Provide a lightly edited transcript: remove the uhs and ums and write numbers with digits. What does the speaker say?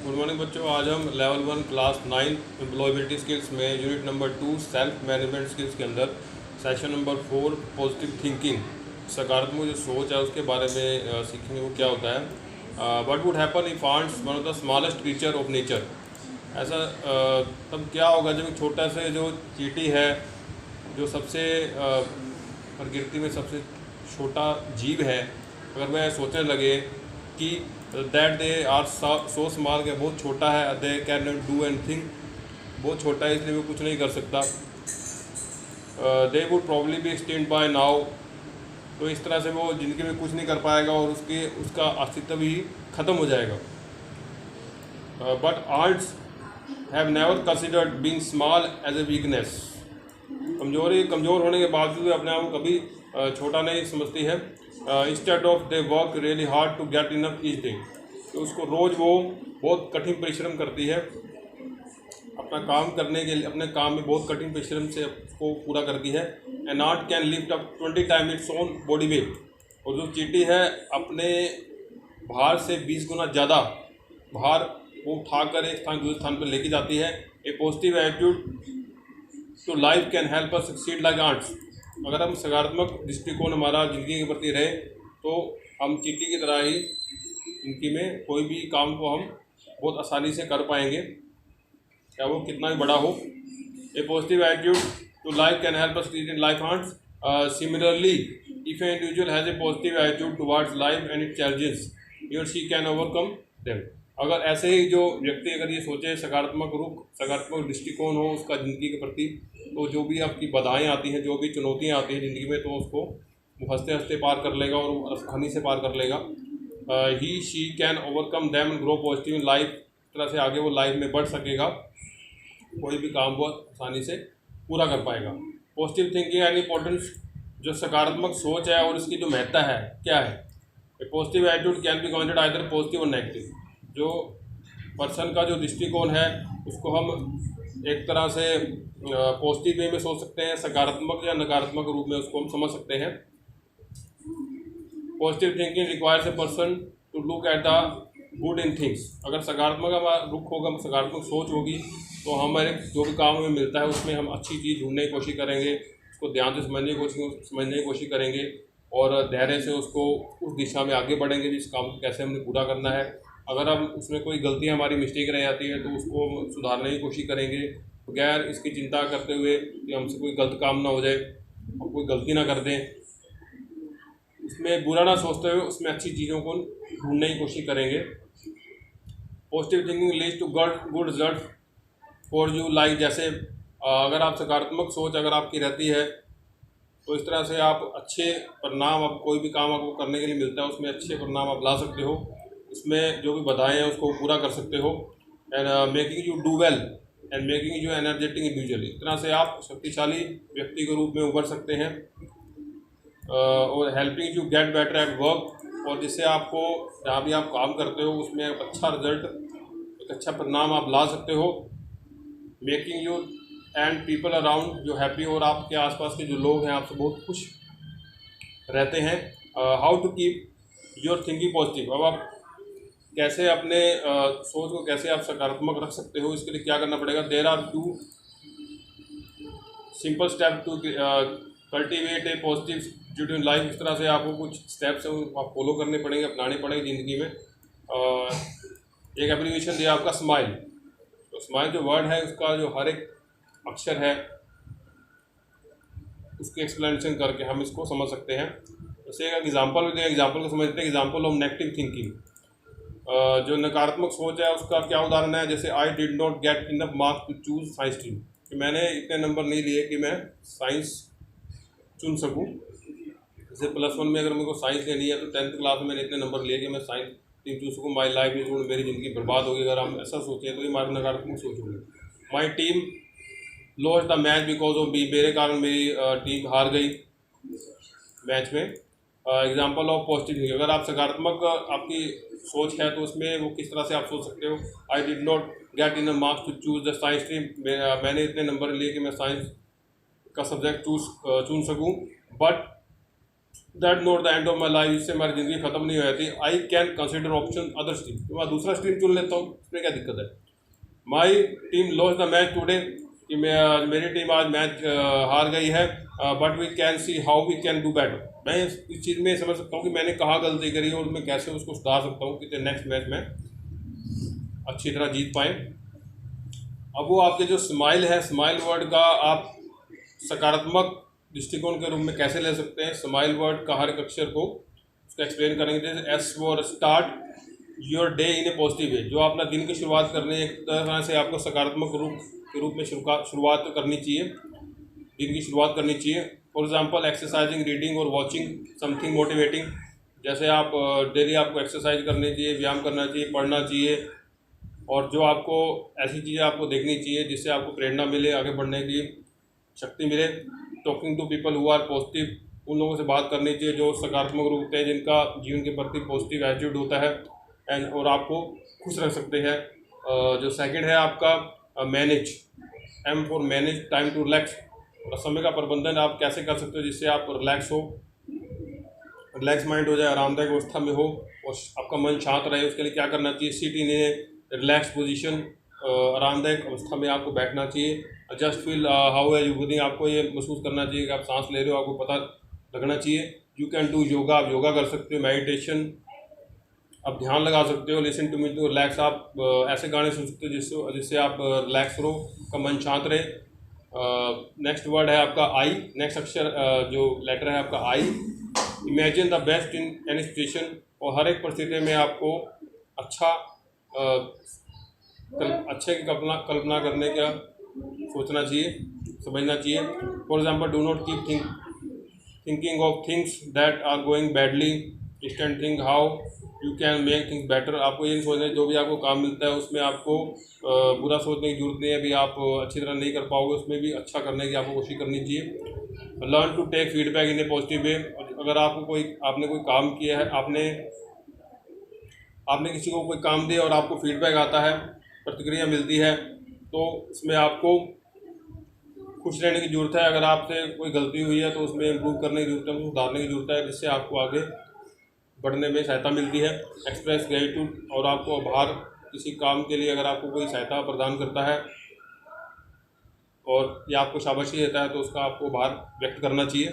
Good morning बच्चों। आज हम लेवल 1 क्लास 9 एम्प्लॉयबिलिटी स्किल्स में unit number 2 self management skills के अंदर सेशन नंबर 4 पॉजिटिव थिंकिंग, सकारात्मक जो सोच है उसके बारे में सीखेंगे वो क्या होता है। What would happen if ants one of the smallest creature of nature. ऐसा तब क्या होगा जब एक छोटा से जो चींटी है, जो सबसे प्रकृति में सबसे छोटा जीव है, अगर वह सोचने लगे कि that they are so small, के बहुत छोटा है, they can not do anything, बहुत छोटा है इसलिए वो कुछ नहीं कर सकता, they would probably be extinct by now. तो इस तरह से वो ज़िंदगी में कुछ नहीं कर पाएगा और उसका अस्तित्व ही ख़त्म हो जाएगा। But ants have never considered being small as a weakness. कमज़ोर होने के बावजूद अपने आप को कभी छोटा नहीं समझती है। Instead of they work really hard to get enough each day. तो उसको रोज़ वो बहुत कठिन परिश्रम करती है अपना काम करने के लिए, अपने काम में बहुत कठिन परिश्रम से उसको पूरा करती है। An art can lift up 20 time its own body weight. और जो चींटी है अपने भार से 20 गुना ज़्यादा भार वो उठाकर एक स्थान दूसरे स्थान पर लेके जाती है। A positive attitude to life can help us succeed like arts. अगर हम सकारात्मक दृष्टिकोण हमारा ज़िंदगी के प्रति रहे तो हम चींटी की तरह ही ज़िंदगी में कोई भी काम को हम बहुत आसानी से कर पाएंगे, चाहे वो कितना भी बड़ा हो। A positive attitude to life can help us succeed in life arts. Similarly if a individual has a positive attitude towards life and it challenges, he or she can overcome them. अगर ऐसे ही जो व्यक्ति अगर ये सोचे, सकारात्मक दृष्टिकोण हो उसका ज़िंदगी के प्रति, तो जो भी आपकी बाधाएं आती हैं, जो भी चुनौतियां आती हैं ज़िंदगी में, तो उसको वो हंसते हंसते पार कर लेगा और आसानी से पार कर लेगा। He she can overcome them and grow positive in life. इस तरह से आगे वो लाइफ में बढ़ सकेगा, कोई भी काम वो आसानी से पूरा कर पाएगा। पॉजिटिव थिंकिंग एंड इम्पोर्टेंस, जो सकारात्मक सोच है और इसकी जो महत्ता है क्या है। Positive attitude can be counted either positive और नेगेटिव। जो पर्सन का जो दृष्टिकोण है उसको हम एक तरह से पॉजिटिव वे में सोच सकते हैं, सकारात्मक या नकारात्मक रूप में उसको हम समझ सकते हैं। Positive thinking requires a person to look at the good in things. अगर सकारात्मक रुख होगा, सकारात्मक सोच होगी, तो हमारे जो भी काम हमें मिलता है उसमें हम अच्छी चीज़ ढूंढने की कोशिश करेंगे, उसको ध्यान से समझने की कोशिश करेंगे और धैर्य से उसको उस दिशा में आगे बढ़ेंगे जिस काम को कैसे हमने पूरा करना है। अगर हम उसमें कोई गलतियाँ हमारी मिस्टेक रह जाती है तो उसको सुधारने की कोशिश करेंगे, बगैर इसकी चिंता करते हुए कि हमसे कोई गलत काम ना हो जाए, हम कोई गलती ना कर दें, उसमें बुरा ना सोचते हुए उसमें अच्छी चीज़ों को ढूंढने की कोशिश करेंगे। Positive thinking leads to good result for you like. जैसे अगर आप सकारात्मक सोच अगर आपकी रहती है तो इस तरह से आप अच्छे परिणाम, आप कोई भी काम आपको करने के लिए मिलता है उसमें अच्छे परिणाम आप ला सकते हो, उसमें जो भी बाधाएं हैं उसको पूरा कर सकते हो। And making you do well and making you energetic individually. इस तरह से आप शक्तिशाली व्यक्ति के रूप में उभर सकते हैं। और helping you get better at work, और जिससे आपको जहाँ भी आप काम करते हो उसमें एक अच्छा रिजल्ट, एक अच्छा परिणाम आप ला सकते हो। Making you and people around जो हैप्पी, और आपके आसपास के जो लोग हैं आपसे बहुत खुश रहते हैं। How to keep your thinking positive. अब आप कैसे अपने सोच को कैसे आप सकारात्मक रख सकते हो, इसके लिए क्या करना पड़ेगा। There are 2 simple step to cultivate a positive attitude in life. इस तरह से आपको कुछ स्टेप्स आप फॉलो करने पड़ेंगे, अपनाने पड़ेंगे ज़िंदगी में। एक एप्लीकेशन दिया आपका स्माइल। तो स्माइल जो वर्ड है उसका जो हर एक अक्षर है उसकी एक्सप्लेनेशन करके हम इसको समझ सकते हैं। जैसे एक एग्जाम्पल भी दें, एग्जाम्पल को समझते हैं। एग्जाम्पल ऑफ नेगेटिव थिंकिंग, जो नकारात्मक सोच है उसका क्या उदाहरण है। जैसे I did not get enough marks to choose science stream, कि मैंने इतने नंबर नहीं लिए कि मैं साइंस चुन सकूं। जैसे +1 में अगर मेरे को साइंस लेनी है तो 10th क्लास में मैंने इतने नंबर लिए कि मैं साइंस स्ट्रीम चूज सकूँ। माई लाइफ इज, मेरी ज़िंदगी बर्बाद होगी। अगर हम ऐसा सोचें तो ये हमारी नकारात्मक सोच होगी। My team lost the match because of be, मेरे कारण मेरी टीम हार गई मैच में। एग्जाम्पल ऑफ पॉजिटिव थिंकिंग, अगर आप सकारात्मक आपकी सोच है तो उसमें वो किस तरह से आप सोच सकते हो। I did not get in marks to choose the science stream, मैंने इतने नंबर लिए कि मैं साइंस का सब्जेक्ट चून सकूं। But that not the end of my life, इससे हमारी ज़िंदगी खत्म नहीं हो जाती। I can consider option other stream, तो मैं दूसरा स्ट्रीम चुन लेता हूँ, इसमें क्या दिक्कत है। My team loss the match today, कि मेरी टीम आज मैच हार गई है, but we can see how we can do better. मैं इस चीज़ में समझ सकता हूँ कि मैंने कहाँ गलती करी और मैं कैसे उसको सुधार सकता हूँ कि नेक्स्ट मैच में अच्छी तरह जीत पाएँ। अब वो आपके जो स्माइल है, स्माइल वर्ड का आप सकारात्मक दृष्टिकोण के रूप में कैसे ले सकते हैं। स्माइल वर्ड का हर एक अक्षर को उसको एक्सप्लेन करेंगे। जैसे S for start your day in a positive वे, जो अपना दिन की शुरुआत करने एक तरह से आपको सकारात्मक रूप में शुरुआत करनी चाहिए, दिन की शुरुआत करनी चाहिए। फॉर एग्जांपल एक्सरसाइजिंग, रीडिंग और वॉचिंग समथिंग मोटिवेटिंग, जैसे आप डेली आपको एक्सरसाइज करनी चाहिए, व्यायाम करना चाहिए, पढ़ना चाहिए, और जो आपको ऐसी चीज़ें आपको देखनी चाहिए जिससे आपको प्रेरणा मिले, आगे बढ़ने की शक्ति मिले। Talking to people who are positive, उन लोगों से बात करनी चाहिए जो सकारात्मक रूप से, जिनका जीवन के प्रति पॉजिटिव एटीट्यूड होता है एंड और आपको खुश रख सकते हैं। जो सेकंड है आपका manage, aim for manage time to relax, समय का प्रबंधन आप कैसे कर सकते हो जिससे आप रिलैक्स माइंड हो जाए, आरामदायक अवस्था में हो और आपका मन शांत रहे। उसके लिए क्या करना चाहिए, sit in a relax position, आरामदायक अवस्था में आपको बैठना चाहिए। Just feel how are you breathing, आपको ये महसूस करना चाहिए कि आप सांस ले रहे हो, आपको पता लगना चाहिए। यू कैन डू योगा, आप योगा कर सकते हो। मेडिटेशन, आप ध्यान लगा सकते हो। लिसन टू म्यूजिक, रिलैक्स, आप ऐसे गाने सुन सकते हो जिससे आप रिलैक्स रहो, का मन शांत रहे। नेक्स्ट वर्ड है आपका आई, नेक्स्ट अक्षर जो लेटर है आपका I. Imagine the best in any situation, और हर एक परिस्थिति में आपको अच्छे की कल्पना करने का सोचना चाहिए, समझना चाहिए। For example, do not keep thinking of things that are going badly, instead think how you can make things better. आपको ये नहीं सोचना, जो भी आपको काम मिलता है उसमें आपको बुरा सोचने की जरूरत नहीं है, अभी आप अच्छी तरह नहीं कर पाओगे, उसमें भी अच्छा करने की आपको कोशिश करनी चाहिए। Learn to take feedback in a positive way, अगर आपने कोई काम किया है, आपने किसी को कोई काम दिया और आपको फीडबैक आता है, प्रतिक्रिया मिलती है, तो उसमें आपको खुश रहने की ज़रूरत है। अगर आपसे कोई गलती हुई है तो उसमें इम्प्रूव करने की ज़रूरत है, सुधारने की ज़रूरत है, जिससे आपको आगे बढ़ने में सहायता मिलती है। एक्सप्रेस ग्रेटिट्यूड, और आपको आभार, किसी काम के लिए अगर आपको कोई सहायता प्रदान करता है और या आपको शाबाशी देता है तो उसका आपको आभार व्यक्त करना चाहिए।